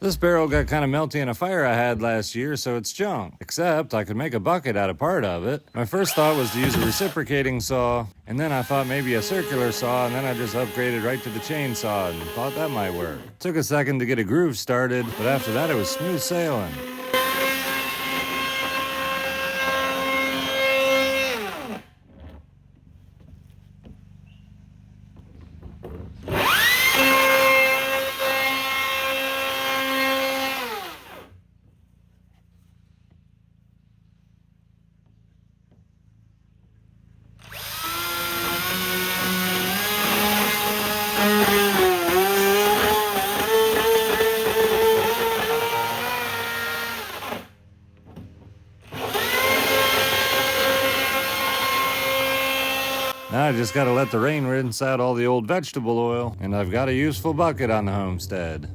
This barrel got kind of melty in a fire I had last year, so it's junk. Except I could make a bucket out of part of it. My first thought was to use a reciprocating saw, and then I thought maybe a circular saw, and then I just upgraded right to the chainsaw and thought that might work. Took a second to get a groove started, but after that it was smooth sailing. Now I just gotta let the rain rinse out all the old vegetable oil, and I've got a useful bucket on the homestead.